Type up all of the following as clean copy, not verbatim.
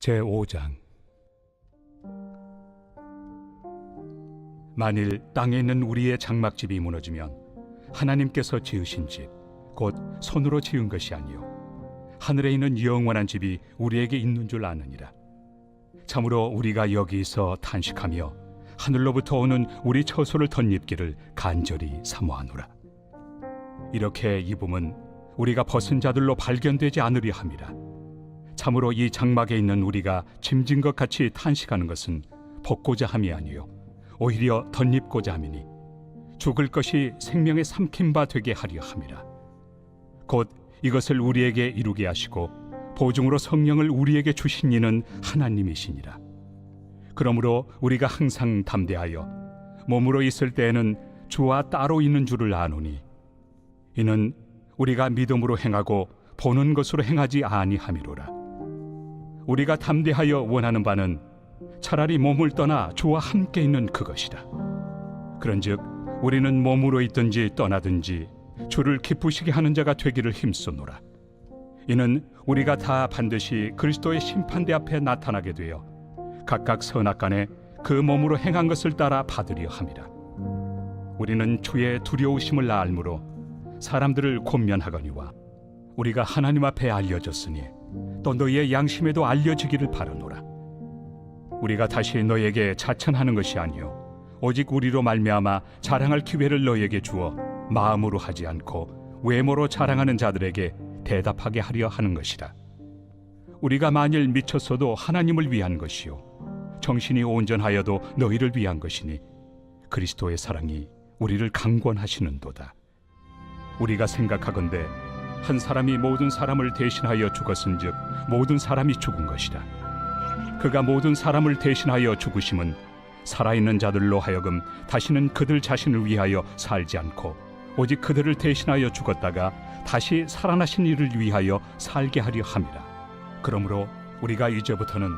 제5장. 만일 땅에 있는 우리의 장막집이 무너지면 하나님께서 지으신 집, 곧 손으로 지은 것이 아니요 하늘에 있는 영원한 집이 우리에게 있는 줄 아느니라. 참으로 우리가 여기서 탄식하며 하늘로부터 오는 우리 처소를 덧입기를 간절히 사모하노라. 이렇게 입음은 우리가 벗은 자들로 발견되지 않으려 함이라. 참으로 이 장막에 있는 우리가 짐진 것 같이 탄식하는 것은 벗고자 함이 아니요 오히려 덧입고자 함이니 죽을 것이 생명의 삼킨 바 되게 하려 함이라. 곧 이것을 우리에게 이루게 하시고 보증으로 성령을 우리에게 주신 이는 하나님이시니라. 그러므로 우리가 항상 담대하여 몸으로 있을 때에는 주와 따로 있는 줄을 아노니 이는 우리가 믿음으로 행하고 보는 것으로 행하지 아니함이로라. 우리가 담대하여 원하는 바는 차라리 몸을 떠나 주와 함께 있는 그것이라. 그런즉 우리는 몸으로 있든지 떠나든지 주를 기쁘시게 하는 자가 되기를 힘쓰노라. 이는 우리가 다 반드시 그리스도의 심판대 앞에 나타나게 되어 각각 선악간에 그 몸으로 행한 것을 따라 받으려 함이라. 우리는 주의 두려우심을 알므로 사람들을 권면하거니와 우리가 하나님 앞에 알려졌으니 또 너희의 양심에도 알려지기를 바라노라. 우리가 다시 너희에게 자천하는 것이 아니요 오직 우리로 말미암아 자랑할 기회를 너희에게 주어 마음으로 하지 않고 외모로 자랑하는 자들에게 대답하게 하려 하는 것이라. 우리가 만일 미쳤어도 하나님을 위한 것이요 정신이 온전하여도 너희를 위한 것이니 그리스도의 사랑이 우리를 강권하시는도다. 우리가 생각하건대 한 사람이 모든 사람을 대신하여 죽었은즉 모든 사람이 죽은 것이라. 그가 모든 사람을 대신하여 죽으심은 살아있는 자들로 하여금 다시는 그들 자신을 위하여 살지 않고 오직 그들을 대신하여 죽었다가 다시 살아나신 이를 위하여 살게 하려 함이라. 그러므로 우리가 이제부터는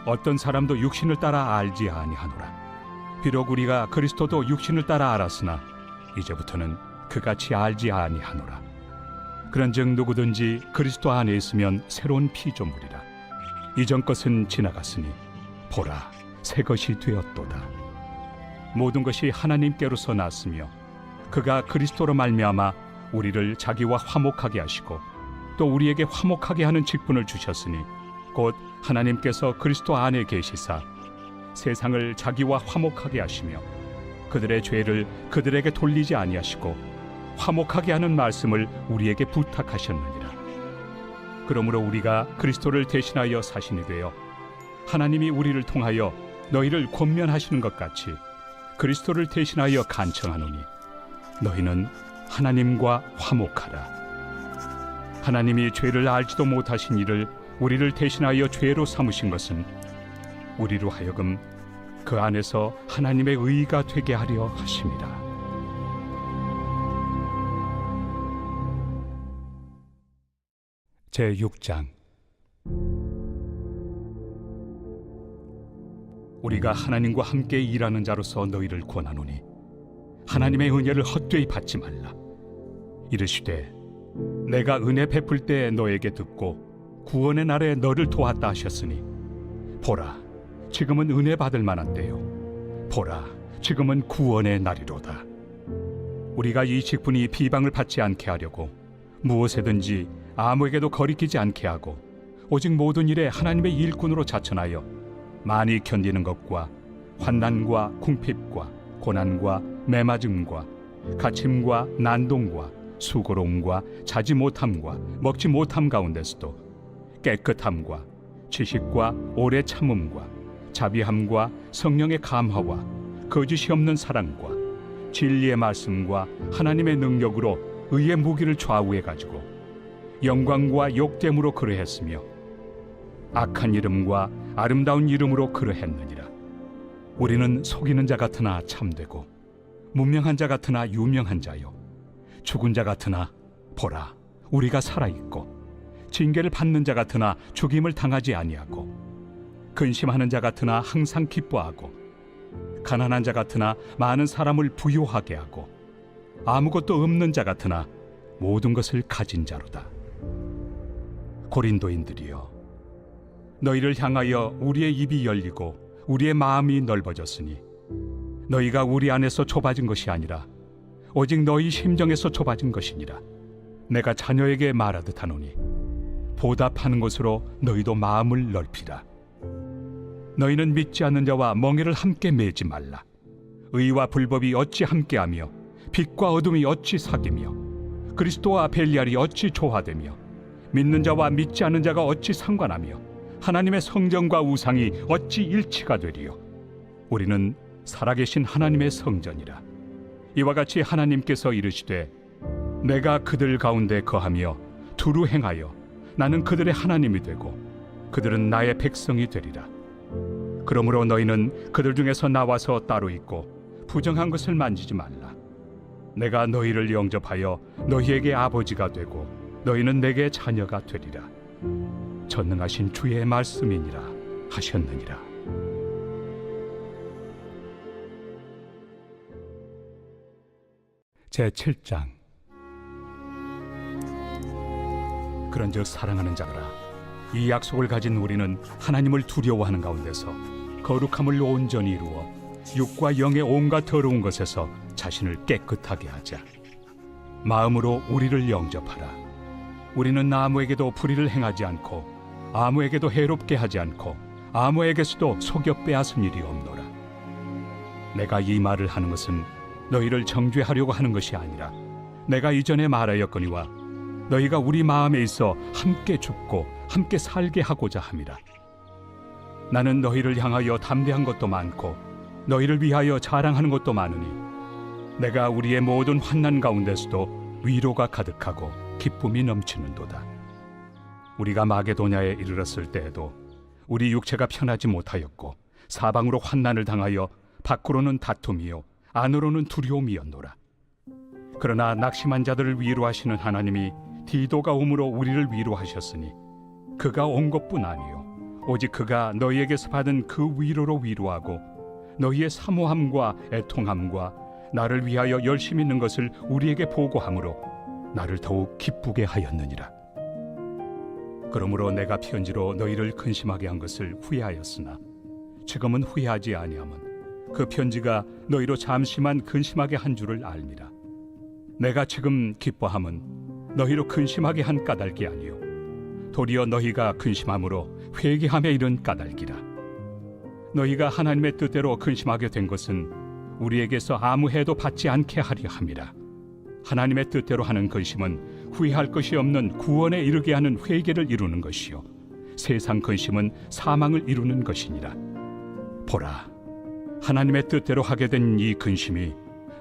어떤 사람도 육신을 따라 알지 아니하노라. 비록 우리가 그리스도도 육신을 따라 알았으나 이제부터는 그같이 알지 아니하노라. 그런즉 누구든지 그리스도 안에 있으면 새로운 피조물이라. 이전 것은 지나갔으니 보라 새 것이 되었도다. 모든 것이 하나님께로서 났으며 그가 그리스도로 말미암아 우리를 자기와 화목하게 하시고 또 우리에게 화목하게 하는 직분을 주셨으니 곧 하나님께서 그리스도 안에 계시사 세상을 자기와 화목하게 하시며 그들의 죄를 그들에게 돌리지 아니하시고 화목하게 하는 말씀을 우리에게 부탁하셨느니라. 그러므로 우리가 그리스도를 대신하여 사신이 되어 하나님이 우리를 통하여 너희를 권면하시는 것 같이 그리스도를 대신하여 간청하노니 너희는 하나님과 화목하라. 하나님이 죄를 알지도 못하신 이를 우리를 대신하여 죄로 삼으신 것은 우리로 하여금 그 안에서 하나님의 의가 되게 하려 하심이라. 제6장. 우리가 하나님과 함께 일하는 자로서 너희를 권하노니 하나님의 은혜를 헛되이 받지 말라. 이르시되 내가 은혜 베풀 때 너에게 듣고 구원의 날에 너를 도왔다 하셨으니 보라 지금은 은혜 받을 만한 때요 보라 지금은 구원의 날이로다. 우리가 이 직분이 비방을 받지 않게 하려고 무엇에든지 아무에게도 거리끼지 않게 하고 오직 모든 일에 하나님의 일꾼으로 자천하여 많이 견디는 것과 환난과 궁핍과 고난과 매맞음과 갇힘과 난동과 수고로움과 자지 못함과 먹지 못함 가운데서도 깨끗함과 지식과 오래 참음과 자비함과 성령의 감화와 거짓이 없는 사랑과 진리의 말씀과 하나님의 능력으로 의의 무기를 좌우해 가지고 영광과 욕됨으로 그러했으며 악한 이름과 아름다운 이름으로 그러했느니라. 우리는 속이는 자 같으나 참되고 문명한 자 같으나 유명한 자요 죽은 자 같으나 보라 우리가 살아있고 징계를 받는 자 같으나 죽임을 당하지 아니하고 근심하는 자 같으나 항상 기뻐하고 가난한 자 같으나 많은 사람을 부유하게 하고 아무것도 없는 자 같으나 모든 것을 가진 자로다. 고린도인들이여 너희를 향하여 우리의 입이 열리고 우리의 마음이 넓어졌으니 너희가 우리 안에서 좁아진 것이 아니라 오직 너희 심정에서 좁아진 것이니라. 내가 자녀에게 말하듯 하노니 보답하는 것으로 너희도 마음을 넓히라. 너희는 믿지 않는 자와 멍에를 함께 매지 말라. 의와 불법이 어찌 함께하며 빛과 어둠이 어찌 사귀며 그리스도와 벨리알이 어찌 조화되며 믿는 자와 믿지 않는 자가 어찌 상관하며 하나님의 성전과 우상이 어찌 일치가 되리요. 우리는 살아계신 하나님의 성전이라. 이와 같이 하나님께서 이르시되 내가 그들 가운데 거하며 두루 행하여 나는 그들의 하나님이 되고 그들은 나의 백성이 되리라. 그러므로 너희는 그들 중에서 나와서 따로 있고 부정한 것을 만지지 말라. 내가 너희를 영접하여 너희에게 아버지가 되고 너희는 내게 자녀가 되리라. 전능하신 주의 말씀이니라 하셨느니라. 제7장. 그런즉 사랑하는 자들아, 이 약속을 가진 우리는 하나님을 두려워하는 가운데서 거룩함을 온전히 이루어 육과 영의 온갖 더러운 것에서 자신을 깨끗하게 하자. 마음으로 우리를 영접하라. 우리는 아무에게도 불의를 행하지 않고 아무에게도 해롭게 하지 않고 아무에게서도 속여 빼앗은 일이 없노라. 내가 이 말을 하는 것은 너희를 정죄하려고 하는 것이 아니라 내가 이전에 말하였거니와 너희가 우리 마음에 있어 함께 죽고 함께 살게 하고자 함이라. 나는 너희를 향하여 담대한 것도 많고 너희를 위하여 자랑하는 것도 많으니 내가 우리의 모든 환난 가운데서도 위로가 가득하고 기쁨이 넘치는도다. 우리가 마게도냐에 이르렀을 때에도 우리 육체가 편하지 못하였고 사방으로 환난을 당하여 밖으로는 다툼이요 안으로는 두려움이었노라. 그러나 낙심한 자들을 위로하시는 하나님이 디도가 오므로 우리를 위로하셨으니 그가 온 것뿐 아니요 오직 그가 너희에게서 받은 그 위로로 위로하고 너희의 사모함과 애통함과 나를 위하여 열심히 있는 것을 우리에게 보고함으로 나를 더욱 기쁘게 하였느니라. 그러므로 내가 편지로 너희를 근심하게 한 것을 후회하였으나 지금은 후회하지 아니함은 그 편지가 너희로 잠시만 근심하게 한 줄을 알미라. 내가 지금 기뻐함은 너희로 근심하게 한 까닭이 아니요 도리어 너희가 근심함으로 회개함에 이른 까닭이라. 너희가 하나님의 뜻대로 근심하게 된 것은 우리에게서 아무 해도 받지 않게 하려 함이라. 하나님의 뜻대로 하는 근심은 후회할 것이 없는 구원에 이르게 하는 회개를 이루는 것이요 세상 근심은 사망을 이루는 것이니라. 보라, 하나님의 뜻대로 하게 된 이 근심이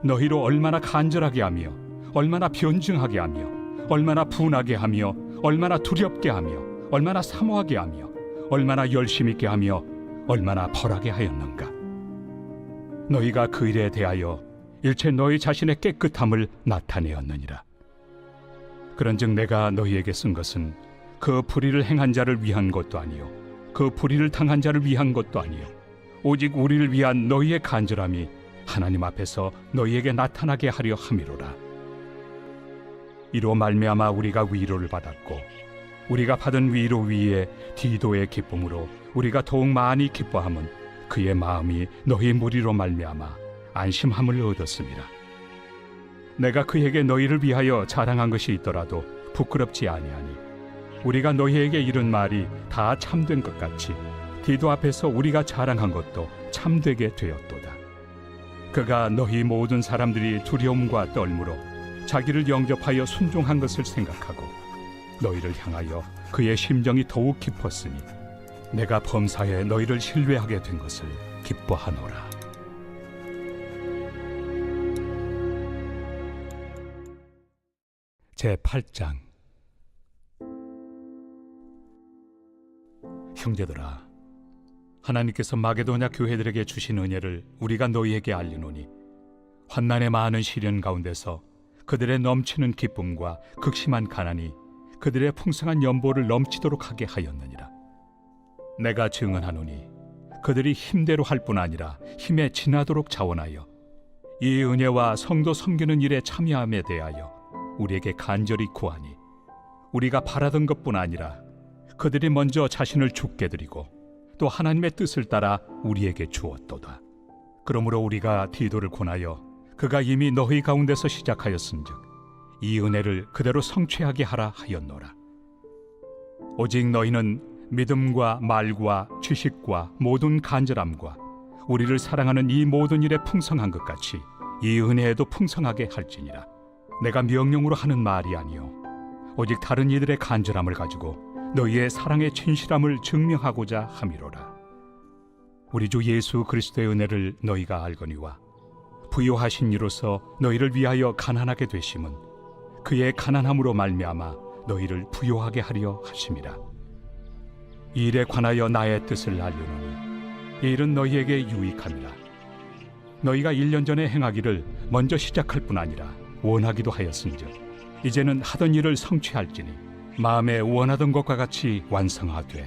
너희로 얼마나 간절하게 하며 얼마나 변증하게 하며 얼마나 분하게 하며 얼마나 두렵게 하며 얼마나 사모하게 하며 얼마나 열심 있게 하며 얼마나 벌하게 하였는가. 너희가 그 일에 대하여 일체 너희 자신의 깨끗함을 나타내었느니라. 그런즉 내가 너희에게 쓴 것은 그 불의를 행한 자를 위한 것도 아니요 그 불의를 당한 자를 위한 것도 아니요 오직 우리를 위한 너희의 간절함이 하나님 앞에서 너희에게 나타나게 하려 함이로라. 이로 말미암아 우리가 위로를 받았고 우리가 받은 위로 위에 디도의 기쁨으로 우리가 더욱 많이 기뻐함은 그의 마음이 너희 무리로 말미암아 안심함을 얻었음이라. 내가 그에게 너희를 위하여 자랑한 것이 있더라도 부끄럽지 아니하니 우리가 너희에게 이른 말이 다 참된 것 같이 디도 앞에서 우리가 자랑한 것도 참되게 되었도다. 그가 너희 모든 사람들이 두려움과 떨므로 자기를 영접하여 순종한 것을 생각하고 너희를 향하여 그의 심정이 더욱 깊었으니 내가 범사에 너희를 신뢰하게 된 것을 기뻐하노라. 제8장. 형제들아, 하나님께서 마게도냐 교회들에게 주신 은혜를 우리가 너희에게 알리노니 환난의 많은 시련 가운데서 그들의 넘치는 기쁨과 극심한 가난이 그들의 풍성한 연보를 넘치도록 하게 하였느니라. 내가 증언하노니 그들이 힘대로 할 뿐 아니라 힘에 지나도록 자원하여 이 은혜와 성도 섬기는 일에 참여함에 대하여 우리에게 간절히 구하니 우리가 바라던 것뿐 아니라 그들이 먼저 자신을 죽게 드리고 또 하나님의 뜻을 따라 우리에게 주었도다. 그러므로 우리가 디도를 권하여 그가 이미 너희 가운데서 시작하였은즉 이 은혜를 그대로 성취하게 하라 하였노라. 오직 너희는 믿음과 말과 지식과 모든 간절함과 우리를 사랑하는 이 모든 일에 풍성한 것 같이 이 은혜에도 풍성하게 할지니라. 내가 명령으로 하는 말이 아니요 오직 다른 이들의 간절함을 가지고 너희의 사랑의 진실함을 증명하고자 함이로라. 우리 주 예수 그리스도의 은혜를 너희가 알거니와 부요하신 이로서 너희를 위하여 가난하게 되심은 그의 가난함으로 말미암아 너희를 부요하게 하려 하심이라. 이 일에 관하여 나의 뜻을 알려노니 이 일은 너희에게 유익함이라. 너희가 1년 전에 행하기를 먼저 시작할 뿐 아니라 원하기도 하였은즉 이제는 하던 일을 성취할지니 마음에 원하던 것과 같이 완성하되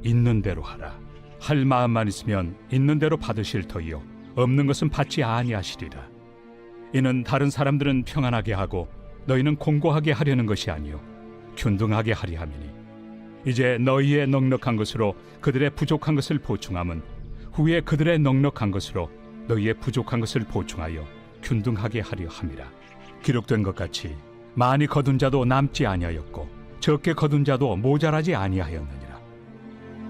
있는 대로 하라. 할 마음만 있으면 있는 대로 받으실 터이요 없는 것은 받지 아니하시리라. 이는 다른 사람들은 평안하게 하고 너희는 공고하게 하려는 것이 아니요 균등하게 하리 함이니 이제 너희의 넉넉한 것으로 그들의 부족한 것을 보충함은 후에 그들의 넉넉한 것으로 너희의 부족한 것을 보충하여 균등하게 하려 함이라. 기록된 것 같이 많이 거둔 자도 남지 아니하였고 적게 거둔 자도 모자라지 아니하였느니라.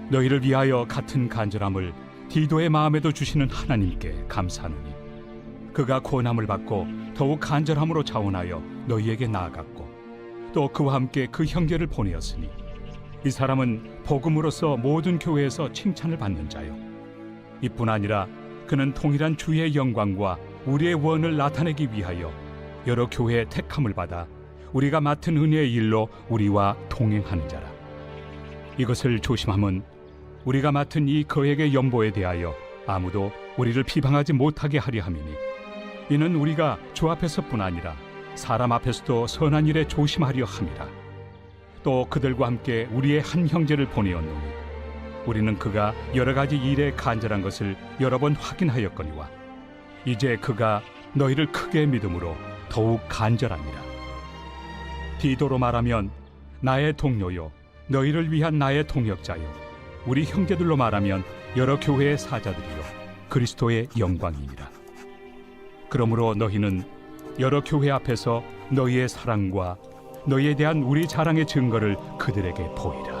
너희를 위하여 같은 간절함을 디도의 마음에도 주시는 하나님께 감사하노니 그가 권함을 받고 더욱 간절함으로 자원하여 너희에게 나아갔고 또 그와 함께 그 형제를 보내었으니 이 사람은 복음으로서 모든 교회에서 칭찬을 받는 자요 이뿐 아니라 그는 통일한 주의 영광과 우리의 원을 나타내기 위하여 여러 교회의 택함을 받아 우리가 맡은 은혜의 일로 우리와 동행하는 자라. 이것을 조심함은 우리가 맡은 이 거액의 연보에 대하여 아무도 우리를 비방하지 못하게 하려 함이니 이는 우리가 주 앞에서뿐 아니라 사람 앞에서도 선한 일에 조심하려 함이라. 또 그들과 함께 우리의 한 형제를 보내었노니 우리는 그가 여러 가지 일에 간절한 것을 여러 번 확인하였거니와 이제 그가 너희를 크게 믿음으로 더욱 간절합니다. 디도로 말하면 나의 동료요 너희를 위한 나의 동역자요 우리 형제들로 말하면 여러 교회의 사자들이요 그리스도의 영광이니라. 그러므로 너희는 여러 교회 앞에서 너희의 사랑과 너희에 대한 우리 자랑의 증거를 그들에게 보이라.